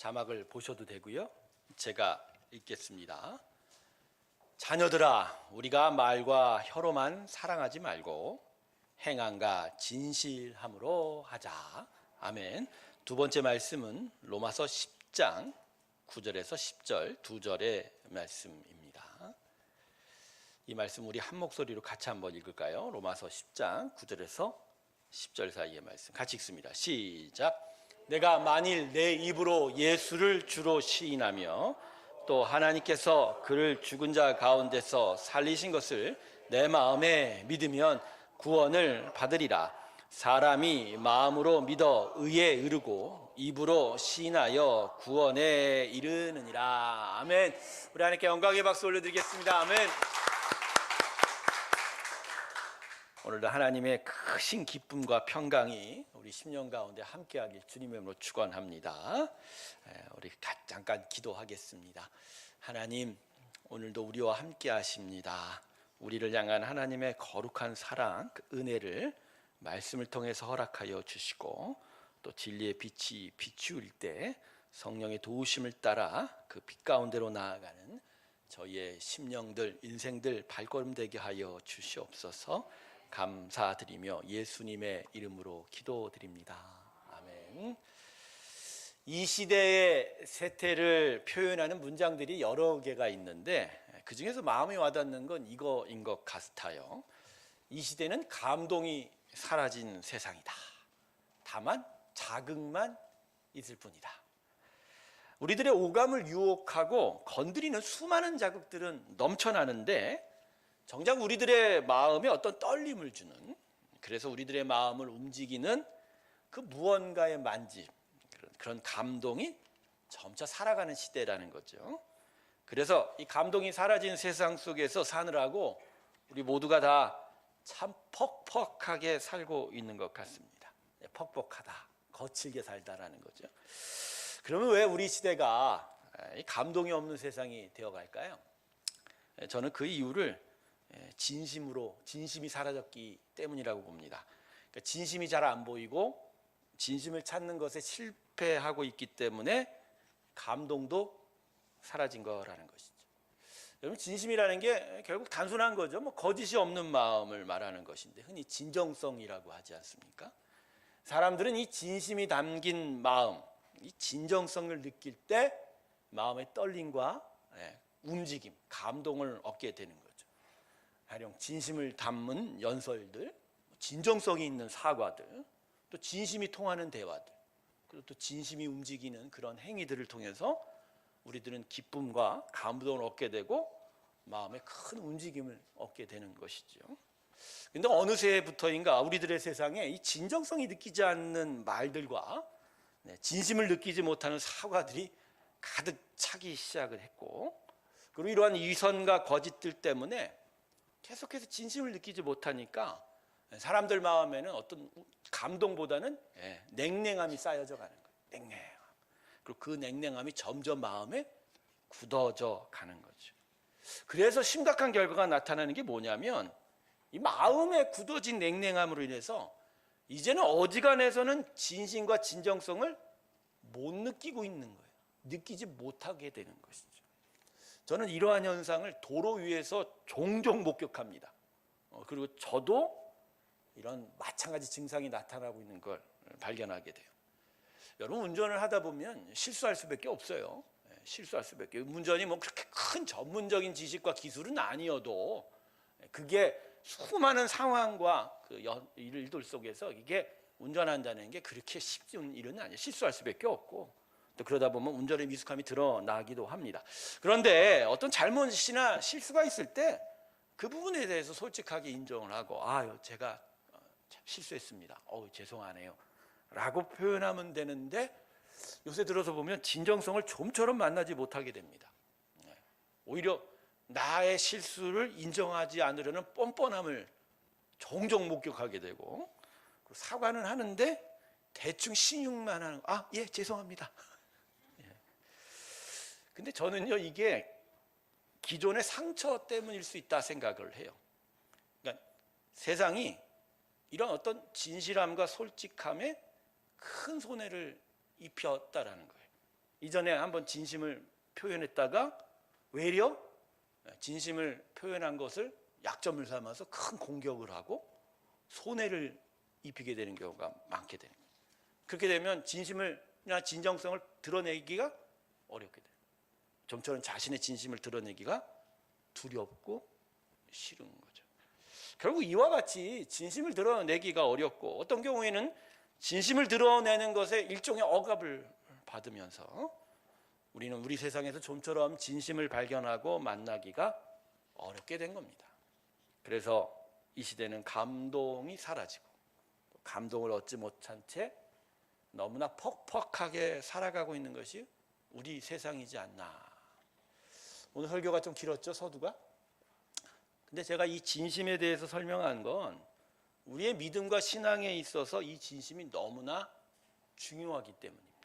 자막을 보셔도 되고요. 제가 읽겠습니다. 자녀들아, 우리가 말과 혀로만 사랑하지 말고 행함과 진실함으로 하자. 아멘. 두 번째 말씀은 로마서 10장 9절에서 10절 두 절의 말씀입니다. 이 말씀 우리 한 목소리로 같이 한번 읽을까요? 로마서 10장 9절에서 10절 사이의 말씀 같이 읽습니다. 시작. 내가 만일 내 입으로 예수를 주로 시인하며 또 하나님께서 그를 죽은 자 가운데서 살리신 것을 내 마음에 믿으면 구원을 받으리라. 사람이 마음으로 믿어 의에 이르고 입으로 시인하여 구원에 이르느니라. 아멘. 우리 하나님께 영광의 박수 올려드리겠습니다. 아멘. 오늘도 하나님의 크신 기쁨과 평강이 우리 심령 가운데 함께하길 주님의 이름으로 축원합니다. 우리 잠깐 기도하겠습니다. 하나님, 오늘도 우리와 함께 하십니다. 우리를 향한 하나님의 거룩한 사랑, 그 은혜를 말씀을 통해서 허락하여 주시고 또 진리의 빛이 비추일 때 성령의 도우심을 따라 그 빛 가운데로 나아가는 저희의 심령들, 인생들 발걸음되게 하여 주시옵소서. 감사드리며 예수님의 이름으로 기도드립니다. 아멘. 이 시대의 세태를 표현하는 문장들이 여러 개가 있는데 그 중에서 마음에 와닿는 건 이거인 것 같아요. 이 시대는 감동이 사라진 세상이다. 다만 자극만 있을 뿐이다. 우리들의 오감을 유혹하고 건드리는 수많은 자극들은 넘쳐나는데 정작 우리들의 마음에 어떤 떨림을 주는, 그래서 우리들의 마음을 움직이는 그 무언가의 만짐, 그런 감동이 점차 살아가는 시대라는 거죠. 그래서 이 감동이 사라진 세상 속에서 사느라고 우리 모두가 다 참 퍽퍽하게 살고 있는 것 같습니다. 퍽퍽하다, 거칠게 살다라는 거죠. 그러면 왜 우리 시대가 감동이 없는 세상이 되어갈까요? 저는 그 이유를 진심이 사라졌기 때문이라고 봅니다. 그러니까 진심이 잘 안 보이고 진심을 찾는 것에 실패하고 있기 때문에 감동도 사라진 거라는 것이죠. 여러분, 진심이라는 게 결국 단순한 거죠. 거짓이 없는 마음을 말하는 것인데 흔히 진정성이라고 하지 않습니까? 사람들은 이 진심이 담긴 마음, 이 진정성을 느낄 때 마음의 떨림과 움직임, 감동을 얻게 되는 거죠. 가령 진심을 담은 연설들, 진정성이 있는 사과들, 또 진심이 통하는 대화들, 그리고 또 진심이 움직이는 그런 행위들을 통해서 우리들은 기쁨과 감동을 얻게 되고 마음에 큰 움직임을 얻게 되는 것이죠. 그런데 어느새부터인가 우리들의 세상에 이 진정성이 느끼지 않는 말들과 진심을 느끼지 못하는 사과들이 가득 차기 시작을 했고, 그리고 이러한 위선과 거짓들 때문에 계속해서 진심을 느끼지 못하니까 사람들 마음에는 어떤 감동보다는 냉랭함이 쌓여져 가는 거예요. 냉랭함. 그리고 그 냉랭함이 점점 마음에 굳어져 가는 거죠. 그래서 심각한 결과가 나타나는 게 뭐냐면 이 마음에 굳어진 냉랭함으로 인해서 이제는 어지간해서는 진심과 진정성을 못 느끼고 있는 거예요. 느끼지 못하게 되는 것이죠. 저는 이러한 현상을 도로 위에서 종종 목격합니다. 그리고 저도 이런 마찬가지 증상이 나타나고 있는 걸 발견하게 돼요. 여러분, 운전을 하다 보면 실수할 수밖에 없어요. 실수할 수밖에. 운전이 그렇게 큰 전문적인 지식과 기술은 아니어도 그게 수많은 상황과 그 일들 속에서 이게 운전한다는 게 그렇게 쉽은 일은 아니에요. 실수할 수밖에 없고 또 그러다 보면 운전의 미숙함이 드러나기도 합니다. 그런데 어떤 잘못이나 실수가 있을 때 그 부분에 대해서 솔직하게 인정을 하고 제가 실수했습니다. 죄송하네요 라고 표현하면 되는데 요새 들어서 보면 진정성을 좀처럼 만나지 못하게 됩니다. 오히려 나의 실수를 인정하지 않으려는 뻔뻔함을 종종 목격하게 되고 사과는 하는데 대충 신용만 하는 예, 죄송합니다. 근데 저는요, 이게 기존의 상처 때문일 수 있다 생각을 해요. 그러니까 세상이 이런 어떤 진실함과 솔직함에 큰 손해를 입혔다라는 거예요. 이전에 한번 진심을 표현했다가 외려 진심을 표현한 것을 약점을 삼아서 큰 공격을 하고 손해를 입히게 되는 경우가 많게 되는 거예요. 그렇게 되면 진심을나 진정성을 드러내기가 어렵게 돼요. 좀처럼 자신의 진심을 드러내기가 두렵고 싫은 거죠. 결국 이와 같이 진심을 드러내기가 어렵고 어떤 경우에는 진심을 드러내는 것에 일종의 억압을 받으면서 우리는 우리 세상에서 좀처럼 진심을 발견하고 만나기가 어렵게 된 겁니다. 그래서 이 시대는 감동이 사라지고 감동을 얻지 못한 채 너무나 퍽퍽하게 살아가고 있는 것이 우리 세상이지 않나. 오늘 설교가 좀 길었죠, 서두가? 근데 제가 이 진심에 대해서 설명한 건 우리의 믿음과 신앙에 있어서 이 진심이 너무나 중요하기 때문입니다.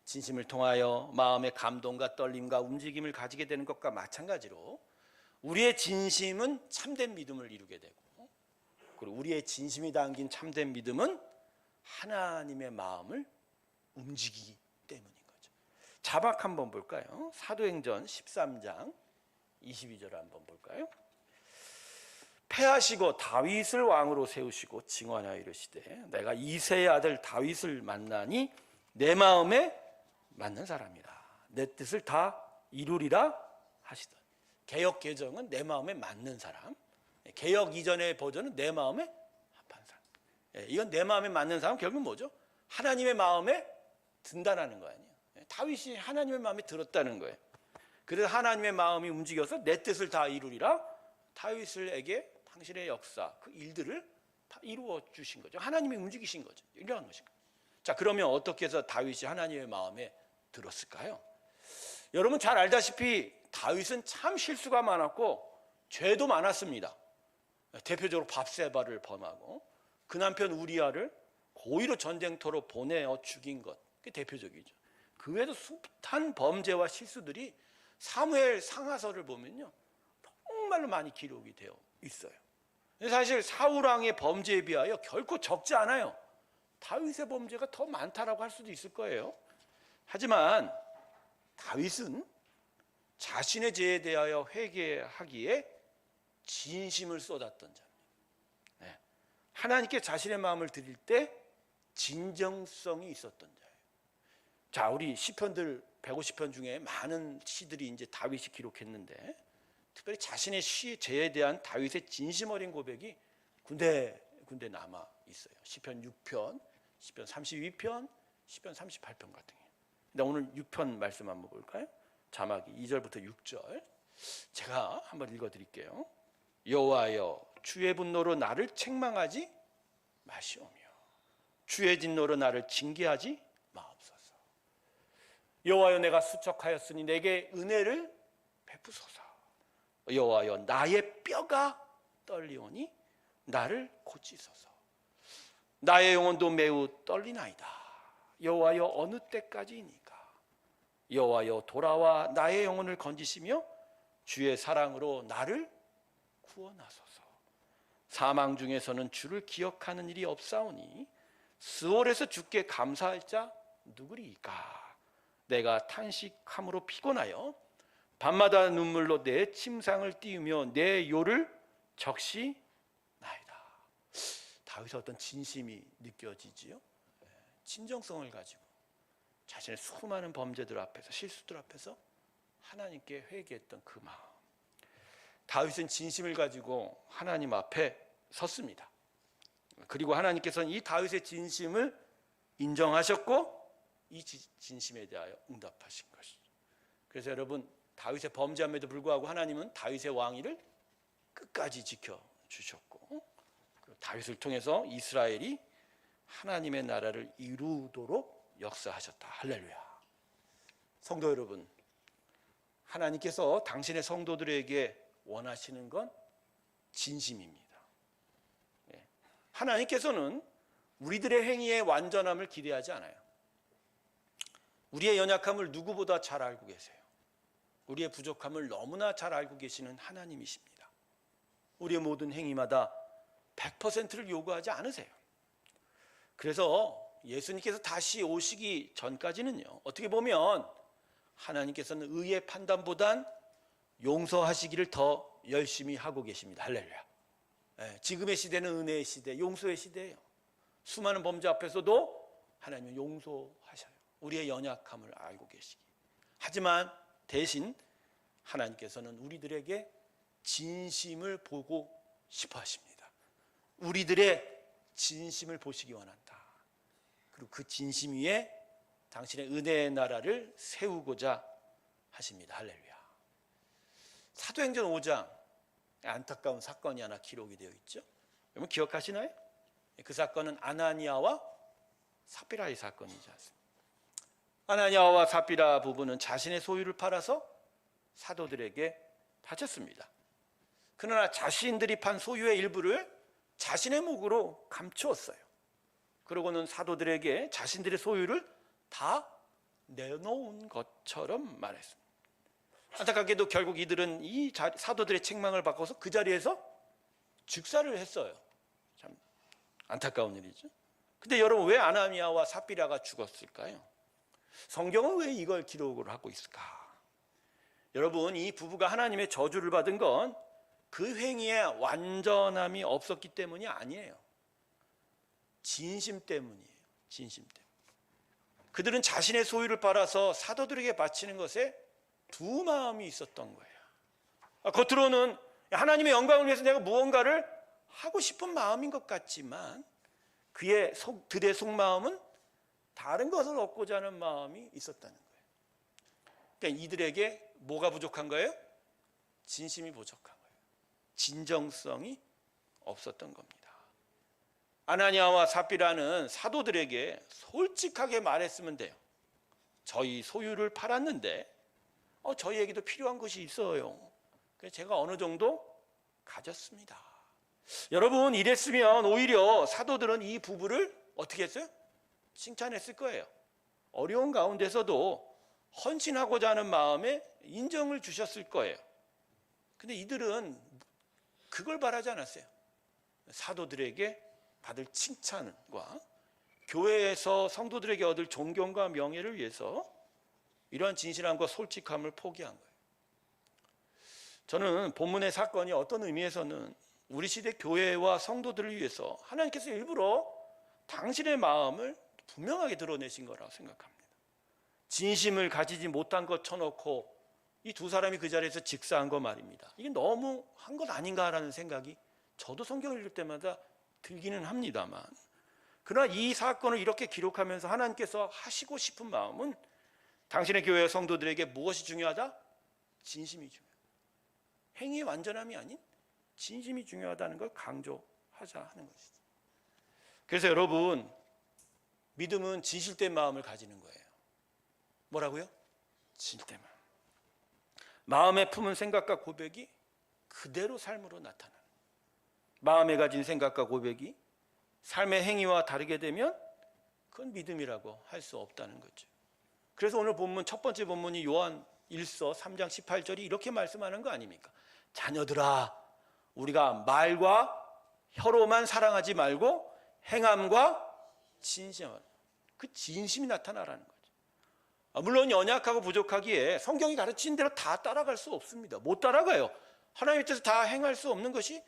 진심을 통하여 마음의 감동과 떨림과 움직임을 가지게 되는 것과 마찬가지로 우리의 진심은 참된 믿음을 이루게 되고, 그리고 우리의 진심이 담긴 참된 믿음은 하나님의 마음을 움직이기 때문인 거죠. 자막 한번 볼까요? 사도행전 13장 22절 한번 볼까요? 패하시고 다윗을 왕으로 세우시고 징언하여 이르시되 내가 이새의 아들 다윗을 만나니 내 마음에 맞는 사람이라 내 뜻을 다 이루리라 하시더니. 개역 개정은 내 마음에 맞는 사람, 개역 이전의 버전은 내 마음에 합한 사람. 이건 내 마음에 맞는 사람, 결국 뭐죠? 하나님의 마음에 든다라는 거 아니에요. 다윗이 하나님의 마음에 들었다는 거예요. 그래서 하나님의 마음이 움직여서 내 뜻을 다 이루리라, 다윗에게 당신의 역사, 그 일들을 다 이루어 주신 거죠. 하나님이 움직이신 거죠. 이러한 것인가. 자, 그러면 어떻게 해서 다윗이 하나님의 마음에 들었을까요? 여러분 잘 알다시피 다윗은 참 실수가 많았고 죄도 많았습니다. 대표적으로 밧세바를 범하고 그 남편 우리아를 고의로 전쟁터로 보내어 죽인 것, 그게 대표적이죠. 그 외에도 숱한 범죄와 실수들이 사무엘 상하서를 보면요 정말로 많이 기록이 되어 있어요. 사실 사울 왕의 범죄에 비하여 결코 적지 않아요. 다윗의 범죄가 더 많다라고 할 수도 있을 거예요. 하지만 다윗은 자신의 죄에 대하여 회개하기에 진심을 쏟았던 자입니다. 하나님께 자신의 마음을 드릴 때 진정성이 있었던 자예요. 자, 우리 시편들 150편 중에 많은 시들이 이제 다윗이 기록했는데 특별히 자신의 죄에 대한 다윗의 진심 어린 고백이 군데 남아 있어요. 시편 6편, 시편 32편, 시편 38편 같은 게. 근데 오늘 6편 말씀 한번 볼까요? 자막이 2절부터 6절 제가 한번 읽어드릴게요. 여호와여 주의 분노로 나를 책망하지 마시오며 주의 진노로 나를 징계하지 마옵소서. 여호와여 내가 수척하였으니 내게 은혜를 베푸소서. 여호와여 나의 뼈가 떨리오니 나를 고치소서. 나의 영혼도 매우 떨리나이다. 여호와여 어느 때까지이니까. 여호와여 돌아와 나의 영혼을 건지시며 주의 사랑으로 나를 구원하소서. 사망 중에서는 주를 기억하는 일이 없사오니 스올에서 주께 감사할 자 누구리이까. 내가 탄식함으로 피곤하여 밤마다 눈물로 내 침상을 띄우며 내 요를 적시나이다. 다윗의 어떤 진심이 느껴지지요. 진정성을 가지고 자신의 수많은 범죄들 앞에서, 실수들 앞에서 하나님께 회개했던 그 마음. 다윗은 진심을 가지고 하나님 앞에 섰습니다. 그리고 하나님께서는 이 다윗의 진심을 인정하셨고 이 진심에 대하여 응답하신 것이죠. 그래서 여러분, 다윗의 범죄함에도 불구하고 하나님은 다윗의 왕위를 끝까지 지켜주셨고, 다윗을 통해서 이스라엘이 하나님의 나라를 이루도록 역사하셨다. 할렐루야. 성도 여러분, 하나님께서 당신의 성도들에게 원하시는 건 진심입니다. 하나님께서는 우리들의 행위의 완전함을 기대하지 않아요. 우리의 연약함을 누구보다 잘 알고 계세요. 우리의 부족함을 너무나 잘 알고 계시는 하나님이십니다. 우리의 모든 행위마다 100%를 요구하지 않으세요. 그래서 예수님께서 다시 오시기 전까지는요, 어떻게 보면 하나님께서는 의의 판단보단 용서하시기를 더 열심히 하고 계십니다. 할렐루야. 지금의 시대는 은혜의 시대, 용서의 시대예요. 수많은 범죄 앞에서도 하나님은 용서하셔요. 우리의 연약함을 알고 계시기. 하지만 대신 하나님께서는 우리들에게 진심을 보고 싶어 하십니다. 우리들의 진심을 보시기 원한다. 그리고 그 진심 위에 당신의 은혜의 나라를 세우고자 하십니다. 할렐루야. 사도행전 5장 안타까운 사건이 하나 기록이 되어 있죠. 여러분 기억하시나요? 그 사건은 아나니아와 삽비라의 사건이지 않습니까? 아나니아와 삽비라 부부는 자신의 소유를 팔아서 사도들에게 바쳤습니다. 그러나 자신들이 판 소유의 일부를 자신의 목으로 감추었어요. 그러고는 사도들에게 자신들의 소유를 다 내놓은 것처럼 말했습니다. 안타깝게도 결국 이들은 이 사도들의 책망을 받고서 그 자리에서 즉사를 했어요. 참 안타까운 일이죠. 근데 여러분, 왜 아나니아와 삽비라가 죽었을까요? 성경은 왜 이걸 기록을 하고 있을까? 여러분, 이 부부가 하나님의 저주를 받은 건 그 행위에 완전함이 없었기 때문이 아니에요. 진심 때문이에요. 진심 때문. 그들은 자신의 소유를 팔아서 사도들에게 바치는 것에 두 마음이 있었던 거예요. 겉으로는 하나님의 영광을 위해서 내가 무언가를 하고 싶은 마음인 것 같지만 그들의 속마음은 다른 것을 얻고자 하는 마음이 있었다는 거예요. 그러니까 이들에게 뭐가 부족한 거예요? 진심이 부족한 거예요. 진정성이 없었던 겁니다. 아나니아와 삽비라는 사도들에게 솔직하게 말했으면 돼요. 저희 소유를 팔았는데 저희에게도 필요한 것이 있어요. 그래서 제가 어느 정도 가졌습니다. 여러분, 이랬으면 오히려 사도들은 이 부부를 어떻게 했어요? 칭찬했을 거예요. 어려운 가운데서도 헌신하고자 하는 마음에 인정을 주셨을 거예요. 근데 이들은 그걸 바라지 않았어요. 사도들에게 받을 칭찬과 교회에서 성도들에게 얻을 존경과 명예를 위해서 이러한 진실함과 솔직함을 포기한 거예요. 저는 본문의 사건이 어떤 의미에서는 우리 시대 교회와 성도들을 위해서 하나님께서 일부러 당신의 마음을 분명하게 드러내신 거라고 생각합니다. 진심을 가지지 못한 것 쳐놓고 이 두 사람이 그 자리에서 직사한 거 말입니다. 이게 너무 한 것 아닌가라는 생각이 저도 성경을 읽을 때마다 들기는 합니다만, 그러나 이 사건을 이렇게 기록하면서 하나님께서 하시고 싶은 마음은 당신의 교회 성도들에게 무엇이 중요하다? 진심이 중요하다. 행위의 완전함이 아닌 진심이 중요하다는 걸 강조하자 하는 것이죠. 그래서 여러분, 믿음은 진실된 마음을 가지는 거예요. 뭐라고요? 진실된 마음. 마음에 품은 생각과 고백이 그대로 삶으로 나타나는, 마음에 가진 생각과 고백이 삶의 행위와 다르게 되면 그건 믿음이라고 할 수 없다는 거죠. 그래서 오늘 본문, 첫 번째 본문이 요한 1서 3장 18절이 이렇게 말씀하는 거 아닙니까? 자녀들아, 우리가 말과 혀로만 사랑하지 말고 행함과 진심, 그 진심이 나타나라는 거죠. 물론 연약하고 부족하기에 성경이 가르치는 대로 다 따라갈 수 없습니다. 못 따라가요. 하나님의 뜻을 다 행할 수 없는 것이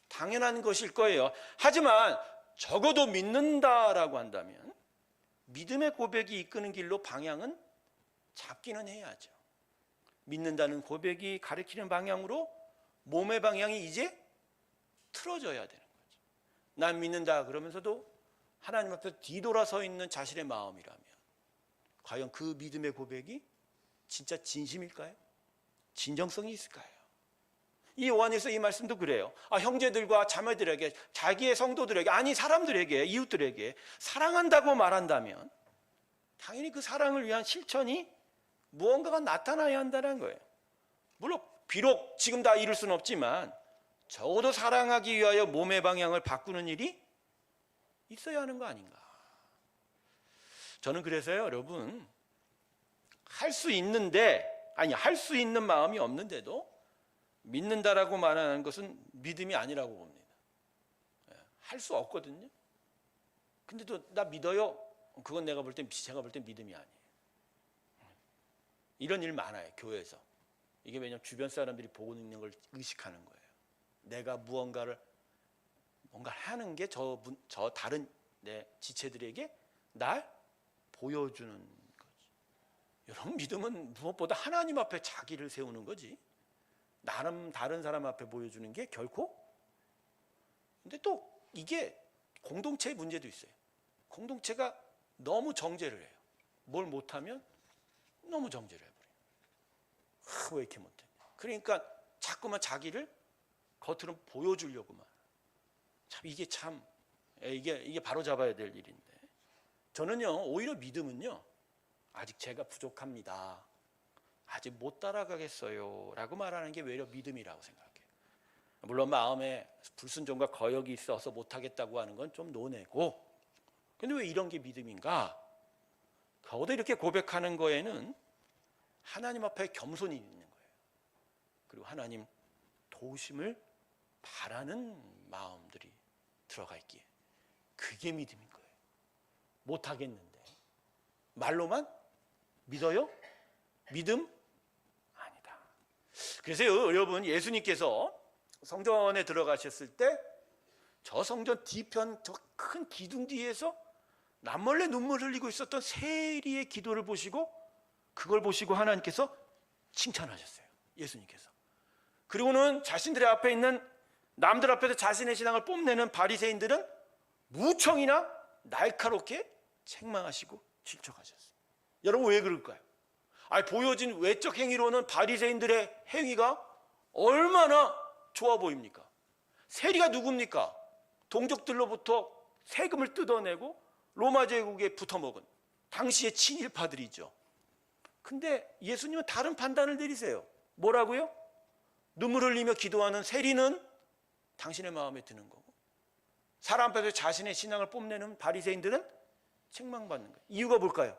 당연한 것일 거예요. 하지만 적어도 믿는다라고 한다면 믿음의 고백이 이끄는 길로 방향은 잡기는 해야죠. 믿는다는 고백이 가리키는 방향으로 몸의 방향이 이제 틀어져야 되는 거죠. 난 믿는다 그러면서도 하나님 앞에 뒤돌아서 있는 자신의 마음이라면 과연 그 믿음의 고백이 진짜 진심일까요? 진정성이 있을까요? 이 요한일서 이 말씀도 그래요. 형제들과 자매들에게, 자기의 성도들에게, 아니 사람들에게, 이웃들에게 사랑한다고 말한다면 당연히 그 사랑을 위한 실천이 무언가가 나타나야 한다는 거예요. 물론 비록 지금 다 이룰 수는 없지만 적어도 사랑하기 위하여 몸의 방향을 바꾸는 일이 있어야 하는 거 아닌가. 저는 그래서요, 여러분, 할 수 있는데, 할 수 있는 마음이 없는데도 믿는다라고 말하는 것은 믿음이 아니라고 봅니다. 할 수 없거든요. 근데도 나 믿어요. 그건 제가 볼 땐 믿음이 아니에요. 이런 일 많아요, 교회에서. 이게 왜냐하면 주변 사람들이 보고 있는 걸 의식하는 거예요. 내가 뭔가를 하는 게 저 다른 내 지체들에게 날 보여주는 거지. 여러분, 믿음은 무엇보다 하나님 앞에 자기를 세우는 거지. 나름 다른 사람 앞에 보여주는 게 결코. 근데 또 이게 공동체의 문제도 있어요. 공동체가 너무 정죄를 해요. 뭘 못하면 너무 정죄를 해버려요. 왜 이렇게 못해? 그러니까 자꾸만 자기를 겉으로 보여주려고만. 이게 바로 잡아야 될 일인데, 저는요, 오히려 믿음은요, 아직 제가 부족합니다, 아직 못 따라가겠어요 라고 말하는 게 오히려 믿음이라고 생각해요. 물론 마음에 불순종과 거역이 있어서 못하겠다고 하는 건 좀 논외고, 근데 왜 이런 게 믿음인가? 적어도 이렇게 고백하는 거에는 하나님 앞에 겸손이 있는 거예요. 그리고 하나님 도우심을 바라는 마음들이 들어가 있기에, 그게 믿음인 거예요. 못하겠는데 말로만 믿어요? 믿음 아니다. 그래서 여러분, 예수님께서 성전에 들어가셨을 때 저 성전 뒤편 저 큰 기둥 뒤에서 남몰래 눈물 흘리고 있었던 세리의 기도를 보시고, 그걸 보시고 하나님께서 칭찬하셨어요, 예수님께서. 그리고는 자신들의 앞에 있는, 남들 앞에서 자신의 신앙을 뽐내는 바리새인들은 무청이나 날카롭게 책망하시고 질책하셨어요. 여러분, 왜 그럴까요? 보여진 외적 행위로는 바리새인들의 행위가 얼마나 좋아 보입니까? 세리가 누굽니까? 동족들로부터 세금을 뜯어내고 로마 제국에 붙어먹은 당시의 친일파들이죠. 근데 예수님은 다른 판단을 내리세요. 뭐라고요? 눈물 흘리며 기도하는 세리는 당신의 마음에 드는 거고, 사람 앞에서 자신의 신앙을 뽐내는 바리새인들은 책망받는 거예요. 이유가 뭘까요?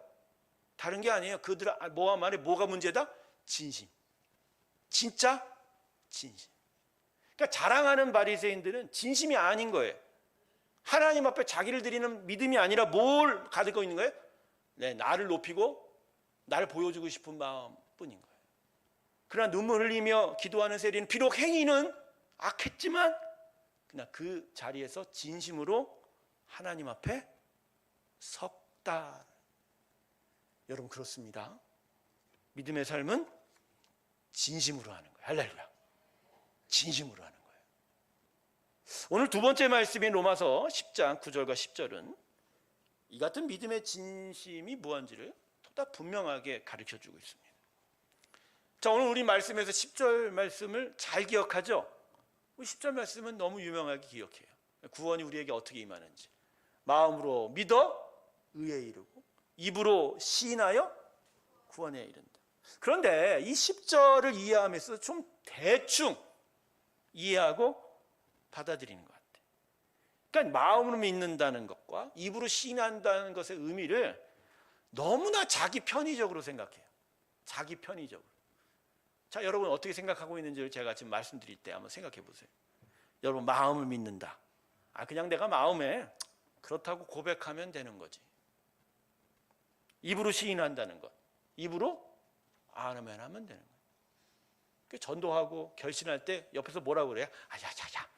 다른 게 아니에요. 그들 모아 말에 뭐가 문제다? 진심. 진짜 진심. 그러니까 자랑하는 바리새인들은 진심이 아닌 거예요. 하나님 앞에 자기를 드리는 믿음이 아니라 뭘 가지고 있는 거예요? 나를 높이고 나를 보여주고 싶은 마음뿐인 거예요. 그러나 눈물 흘리며 기도하는 세리는 비록 행위는 악했지만 그냥 그 자리에서 진심으로 하나님 앞에 섰다. 여러분, 그렇습니다. 믿음의 삶은 진심으로 하는 거예요. 할렐루야. 진심으로 하는 거예요. 오늘 두 번째 말씀인 로마서 10장 9절과 10절은 이 같은 믿음의 진심이 무엇인지를 보다 분명하게 가르쳐주고 있습니다. 자, 오늘 우리 말씀에서 10절 말씀을 잘 기억하죠? 10절 말씀은 너무 유명하게 기억해요. 구원이 우리에게 어떻게 임하는지. 마음으로 믿어 의에 이르고 입으로 시인하여 구원에 이른다. 그런데 이 10절을 이해하면서 좀 대충 이해하고 받아들이는 것 같아요. 그러니까 마음으로 믿는다는 것과 입으로 시인한다는 것의 의미를 너무나 자기 편의적으로 생각해요. 자기 편의적으로. 자, 여러분 어떻게 생각하고 있는지를 제가 지금 말씀드릴 때 한번 생각해 보세요. 여러분, 마음을 믿는다. 그냥 내가 마음에 그렇다고 고백하면 되는 거지. 입으로 시인한다는 것, 입으로 아멘 하면 되는 거예요. 전도하고 결신할 때 옆에서 뭐라고 그래요? 야,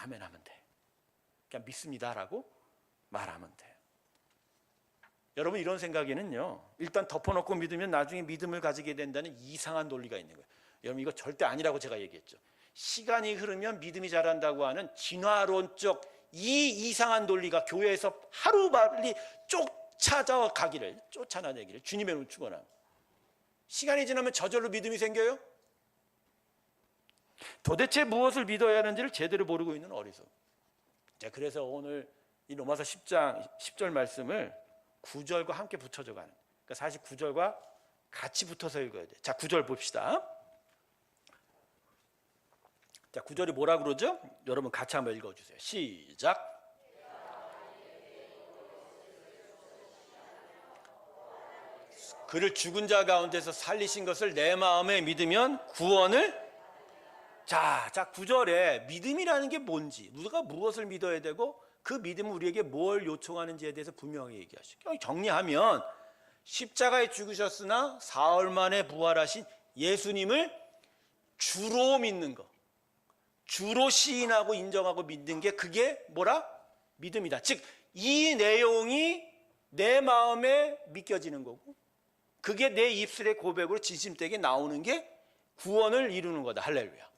아멘 하면 돼. 그냥 믿습니다라고 말하면 돼요. 여러분, 이런 생각에는요, 일단 덮어놓고 믿으면 나중에 믿음을 가지게 된다는 이상한 논리가 있는 거예요. 여러분, 이거 절대 아니라고 제가 얘기했죠. 시간이 흐르면 믿음이 자란다고 하는 진화론적 이 이상한 논리가 교회에서 하루빨리 쫓아내기를 주님의 축원합니다. 시간이 지나면 저절로 믿음이 생겨요? 도대체 무엇을 믿어야 하는지를 제대로 모르고 있는 어리석. 자, 그래서 오늘 이 로마서 10장 10절 말씀을 9절과 함께 붙여져 가는. 그러니까 사실 9절과 같이 붙어서 읽어야 돼. 자, 9절 봅시다. 자, 9절이 뭐라 그러죠? 여러분 같이 한번 읽어주세요. 시작. 그를 죽은 자 가운데서 살리신 것을 내 마음에 믿으면 구원을. 자, 9절에 믿음이라는 게 뭔지, 누가 무엇을 믿어야 되고 그 믿음은 우리에게 뭘 요청하는지에 대해서 분명히 얘기하시죠. 정리하면 십자가에 죽으셨으나 사흘 만에 부활하신 예수님을 주로 믿는 것, 주로 시인하고 인정하고 믿는 게 그게 뭐라? 믿음이다. 즉 이 내용이 내 마음에 믿겨지는 거고 그게 내 입술의 고백으로 진심되게 나오는 게 구원을 이루는 거다. 할렐루야.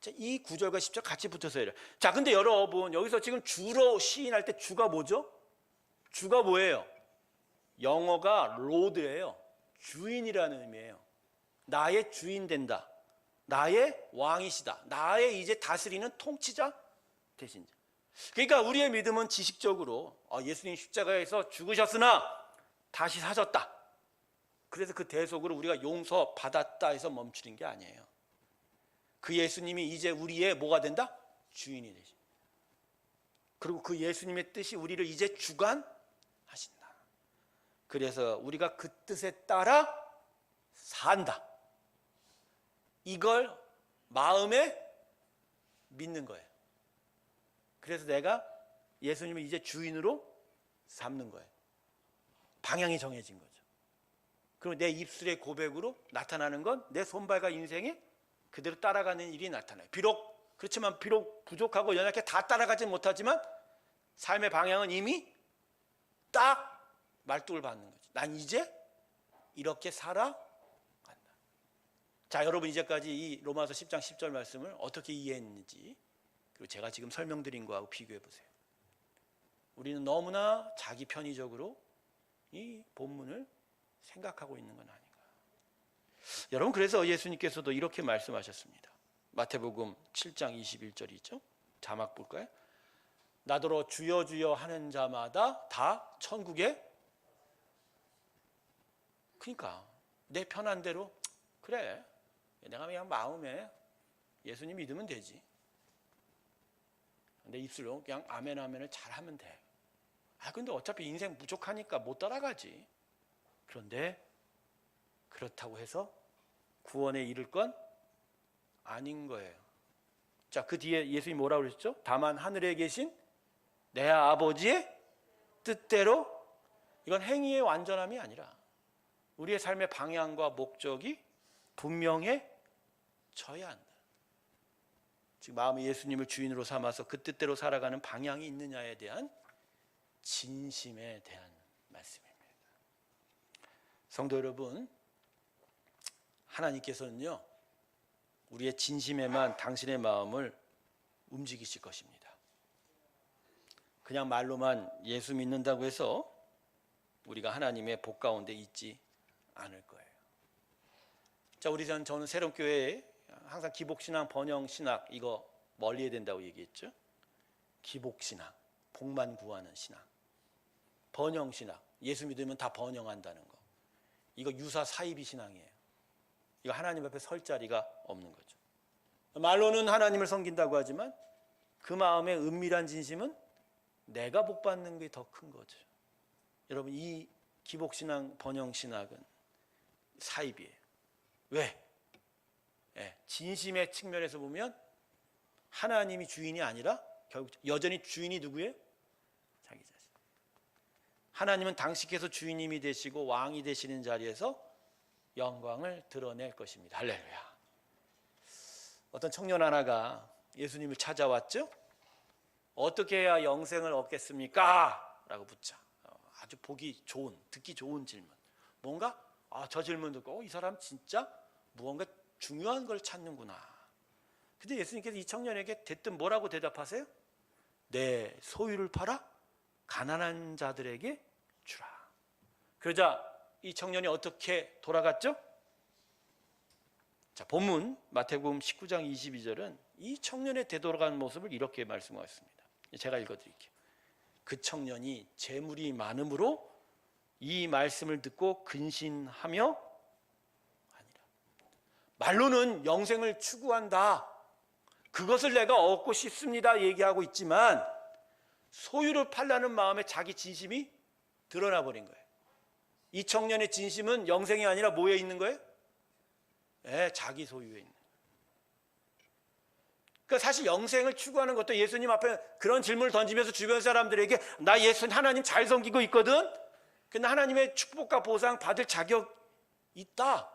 자, 이 구절과 10절 같이 붙어서 해요. 자, 근데 여러분 여기서 지금 주로 시인할 때 주가 뭐죠? 주가 뭐예요? 영어가 로드예요. 주인이라는 의미예요. 나의 주인 된다. 나의 왕이시다. 나의 이제 다스리는 통치자 되신 자. 그러니까 우리의 믿음은 지식적으로 예수님 십자가에서 죽으셨으나 다시 사셨다. 그래서 그 대속으로 우리가 용서받았다 해서 멈추는 게 아니에요. 그 예수님이 이제 우리의 뭐가 된다? 주인이 되십니다. 그리고 그 예수님의 뜻이 우리를 이제 주관하신다. 그래서 우리가 그 뜻에 따라 산다. 이걸 마음에 믿는 거예요. 그래서 내가 예수님을 이제 주인으로 삼는 거예요. 방향이 정해진 거죠. 그리고 내 입술의 고백으로 나타나는 건 내 손발과 인생에 그대로 따라가는 일이 나타나요. 그렇지만 비록 부족하고 연약해 다 따라가지 못하지만 삶의 방향은 이미 딱 말뚝을 받는 거지. 난 이제 이렇게 살아간다. 자, 여러분 이제까지 이 로마서 10장 10절 말씀을 어떻게 이해했는지 그리고 제가 지금 설명드린 거하고 비교해 보세요. 우리는 너무나 자기 편의적으로 이 본문을 생각하고 있는 건 아닌가. 여러분 그래서 예수님께서도 이렇게 말씀하셨습니다. 마태복음 7장 21절이 있죠. 자막 볼까요? 나더러 주여 주여 하는 자마다 다 천국에. 그러니까 내 편한 대로 그래 내가 그냥 마음에 예수님 믿으면 되지. 내 입술로 그냥 아멘 아멘을 잘하면 돼. 근데 어차피 인생 부족하니까 못 따라가지. 그런데 그렇다고 해서 구원에 이를 건 아닌 거예요. 자, 그 뒤에 예수님이 뭐라고 그러셨죠? 다만 하늘에 계신 내 아버지의 뜻대로. 이건 행위의 완전함이 아니라 우리의 삶의 방향과 목적이 분명해져야 한다. 즉 마음에 예수님을 주인으로 삼아서 그 뜻대로 살아가는 방향이 있느냐에 대한 진심에 대한 말씀입니다. 성도 여러분, 하나님께서는요 우리의 진심에만 당신의 마음을 움직이실 것입니다. 그냥 말로만 예수 믿는다고 해서 우리가 하나님의 복 가운데 있지 않을 거예요. 자, 저는 새롬교회에 항상 기복신앙, 번영신학 이거 멀리해야 된다고 얘기했죠. 기복신앙, 복만 구하는 신앙. 번영신학, 예수 믿으면 다 번영한다는 거. 이거 유사 사이비 신앙이에요. 이거 하나님 앞에 설 자리가 없는 거죠. 말로는 하나님을 섬긴다고 하지만 그 마음의 은밀한 진심은 내가 복 받는 게 더 큰 거죠. 여러분 이 기복신앙, 번영신학은 사이비예요. 왜? 진심의 측면에서 보면 하나님이 주인이 아니라 결국 여전히 주인이 누구예요? 자기 자신. 하나님은 당신께서 주인님이 되시고 왕이 되시는 자리에서 영광을 드러낼 것입니다. 할렐루야. 어떤 청년 하나가 예수님을 찾아왔죠. 어떻게 해야 영생을 얻겠습니까? 라고 묻자. 아주 보기 좋은, 듣기 좋은 질문. 뭔가 저 질문 듣고 이 사람 진짜 무언가 중요한 걸 찾는구나. 근데 예수님께서 이 청년에게 대뜸 뭐라고 대답하세요? 내 소유를 팔아 가난한 자들에게 주라. 그러자 이 청년이 어떻게 돌아갔죠? 자, 본문 마태복음 19장 22절은 이 청년의 되돌아가는 모습을 이렇게 말씀하셨습니다. 제가 읽어드릴게요. 그 청년이 재물이 많음으로 이 말씀을 듣고 근신하며 아니라. 말로는 영생을 추구한다. 그것을 내가 얻고 싶습니다. 얘기하고 있지만 소유를 팔라는 마음에 자기 진심이 드러나 버린 거예요. 이 청년의 진심은 영생이 아니라 뭐에 있는 거예요? 자기 소유에 있는 거예요. 그러니까 사실 영생을 추구하는 것도 예수님 앞에 그런 질문을 던지면서 주변 사람들에게 나 예수 하나님 잘 섬기고 있거든. 근데 하나님의 축복과 보상 받을 자격 있다.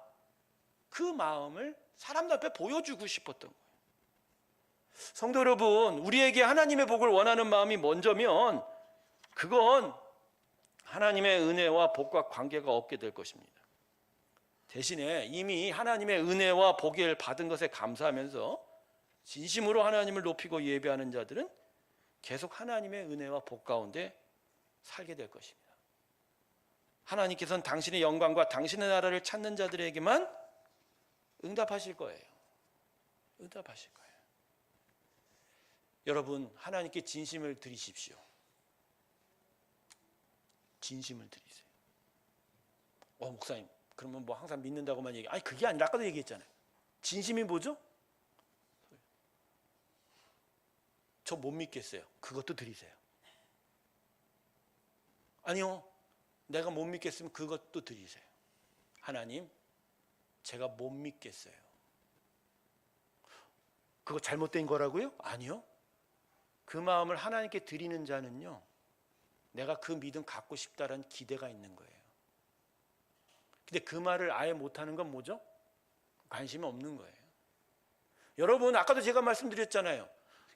그 마음을 사람들 앞에 보여주고 싶었던 거예요. 성도 여러분, 우리에게 하나님의 복을 원하는 마음이 먼저면 그건 하나님의 은혜와 복과 관계가 없게 될 것입니다. 대신에 이미 하나님의 은혜와 복을 받은 것에 감사하면서 진심으로 하나님을 높이고 예배하는 자들은 계속 하나님의 은혜와 복 가운데 살게 될 것입니다. 하나님께서는 당신의 영광과 당신의 나라를 찾는 자들에게만 응답하실 거예요. 응답하실 거예요. 여러분, 하나님께 진심을 드리십시오. 진심을 드리세요. 목사님, 그러면 뭐 항상 믿는다고만 얘기? 아니, 그게 아니라 아까도 얘기했잖아요. 진심이 뭐죠? 저 못 믿겠어요. 그것도 드리세요. 아니요, 내가 못 믿겠으면 그것도 드리세요. 하나님, 제가 못 믿겠어요. 그거 잘못된 거라고요? 아니요. 그 마음을 하나님께 드리는 자는요, 내가 그 믿음 갖고 싶다라는 기대가 있는 거예요. 근데 그 말을 아예 못하는 건 뭐죠? 관심이 없는 거예요. 여러분, 아까도 제가 말씀드렸잖아요.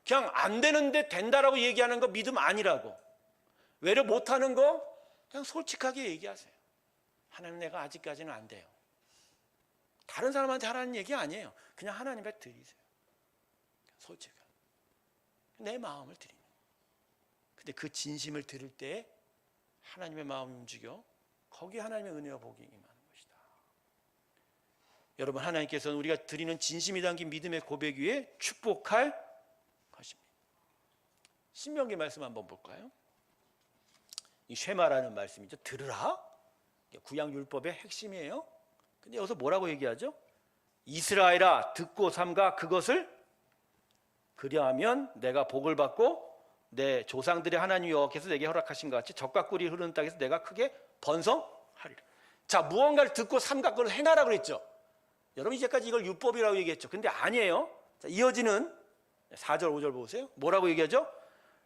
그냥 안 되는데 된다라고 얘기하는 거 믿음 아니라고. 외려 못하는 거 그냥 솔직하게 얘기하세요. 하나님, 내가 아직까지는 안 돼요. 다른 사람한테 하라는 얘기 아니에요. 그냥 하나님께 드리세요. 솔직하게 내 마음을 드리는 거예요. 근데 그 진심을 들을 때 하나님의 마음이 움직여 거기에 하나님의 은혜와 복이 임하는 것이다. 여러분, 하나님께서는 우리가 드리는 진심이 담긴 믿음의 고백 위에 축복할 것입니다. 신명기 말씀 한번 볼까요? 이 쉐마라는 말씀이죠. 들으라. 구약 율법의 핵심이에요. 근데 여기서 뭐라고 얘기하죠? 이스라엘아, 듣고 삼가 그것을 그리하면 내가 복을 받고 내 조상들의 하나님 여호와께서 내게 허락하신 것 같이 젖과 꿀이 흐르는 땅에서 내가 크게 번성하리라. 자, 무언가를 듣고 삼가 그걸 행하라고 그랬죠. 여러분, 이제까지 이걸 율법이라고 얘기했죠. 근데 아니에요. 자, 이어지는 4절 5절 보세요. 뭐라고 얘기하죠?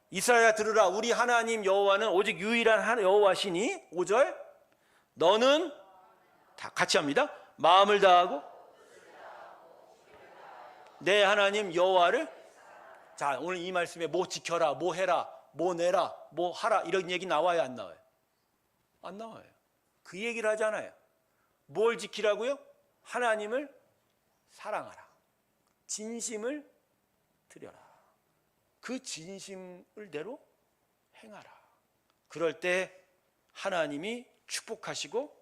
이스라엘아, 들으라. 우리 하나님 여호와는 오직 유일한 여호와시니 5절 너는 다 같이 합니다. 마음을 다하고 내 하나님 여호와를. 자, 오늘 이 말씀에 뭐 지켜라, 뭐 해라, 뭐 내라, 뭐 하라 이런 얘기 나와요, 안 나와요? 안 나와요. 그 얘기를 하잖아요. 뭘 지키라고요? 하나님을 사랑하라. 진심을 드려라. 그 진심을 대로 행하라. 그럴 때 하나님이 축복하시고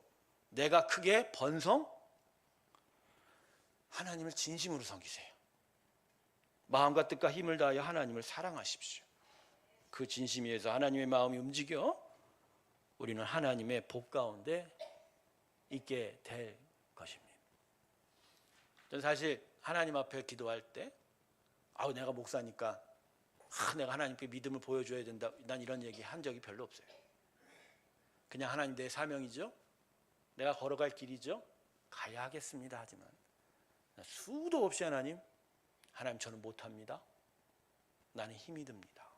내가 크게 번성. 하나님을 진심으로 섬기세요. 마음과 뜻과 힘을 다하여 하나님을 사랑하십시오. 그 진심 위에서 하나님의 마음이 움직여 우리는 하나님의 복 가운데 있게 될 것입니다. 저는 사실 하나님 앞에 기도할 때 내가 목사니까 내가 하나님께 믿음을 보여줘야 된다, 난 이런 얘기 한 적이 별로 없어요. 그냥 하나님, 내 사명이죠, 내가 걸어갈 길이죠, 가야 하겠습니다 하지만 수도 없이 하나님 저는 못합니다. 나는 힘이 듭니다.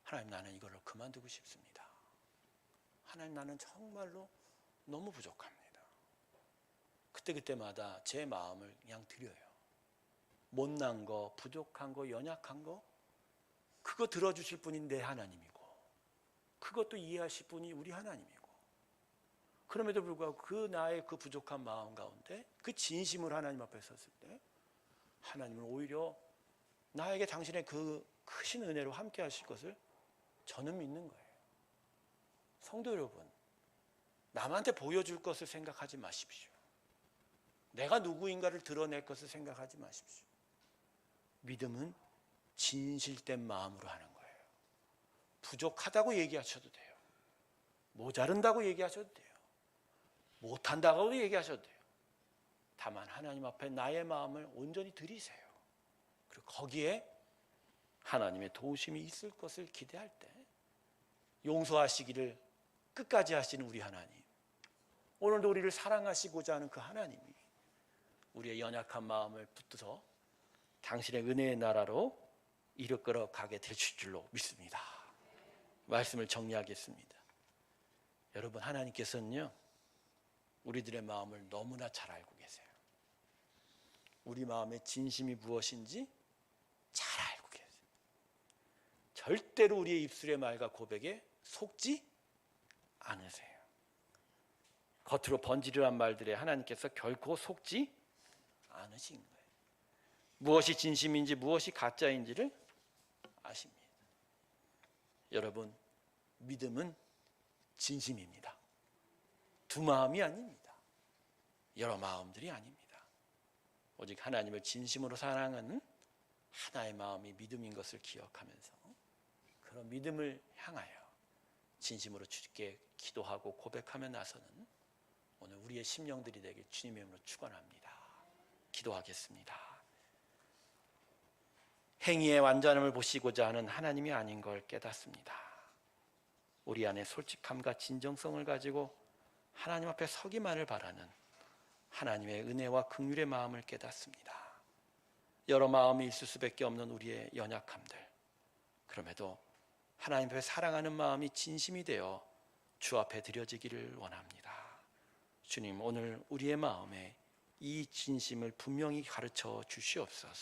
하나님, 나는 이걸로 그만두고 싶습니다. 하나님, 나는 정말로 너무 부족합니다. 그때마다 제 마음을 그냥 드려요. 못난 거, 부족한 거, 연약한 거, 그거 들어주실 분이 내 하나님이고 그것도 이해하실 분이 우리 하나님이고, 그럼에도 불구하고 그 나의 그 부족한 마음 가운데 그 진심을 하나님 앞에 섰을 때 하나님은 오히려 나에게 당신의 그 크신 은혜로 함께 하실 것을 저는 믿는 거예요. 성도 여러분, 남한테 보여줄 것을 생각하지 마십시오. 내가 누구인가를 드러낼 것을 생각하지 마십시오. 믿음은 진실된 마음으로 하는 거예요. 부족하다고 얘기하셔도 돼요. 모자른다고 얘기하셔도 돼요. 못한다고 얘기하셔도 돼요. 다만 하나님 앞에 나의 마음을 온전히 드리세요. 그리고 거기에 하나님의 도우심이 있을 것을 기대할 때 용서하시기를 끝까지 하시는 우리 하나님, 오늘도 우리를 사랑하시고자 하는 그 하나님이 우리의 연약한 마음을 붙들어 당신의 은혜의 나라로 이끌어 가게 되실 줄로 믿습니다. 말씀을 정리하겠습니다. 여러분, 하나님께서는요, 우리들의 마음을 너무나 잘 알고 계세요. 우리 마음의 진심이 무엇인지 잘 알고 계세요. 절대로 우리의 입술의 말과 고백에 속지 않으세요. 겉으로 번지르한 말들에 하나님께서 결코 속지 않으신 거예요. 무엇이 진심인지 무엇이 가짜인지를 아십니다. 여러분, 믿음은 진심입니다. 두 마음이 아닙니다. 여러 마음들이 아닙니다. 오직 하나님을 진심으로 사랑하는 하나의 마음이 믿음인 것을 기억하면서 그런 믿음을 향하여 진심으로 주께 기도하고 고백하며 나서는 오늘 우리의 심령들이 되길 주님의 이름으로 축원합니다. 기도하겠습니다. 행위의 완전함을 보시고자 하는 하나님이 아닌 걸 깨닫습니다. 우리 안에 솔직함과 진정성을 가지고 하나님 앞에 서기만을 바라는 하나님의 은혜와 긍휼의 마음을 깨닫습니다. 여러 마음이 있을 수밖에 없는 우리의 연약함들, 그럼에도 하나님 앞에 사랑하는 마음이 진심이 되어 주 앞에 드려지기를 원합니다. 주님, 오늘 우리의 마음에 이 진심을 분명히 가르쳐 주시옵소서.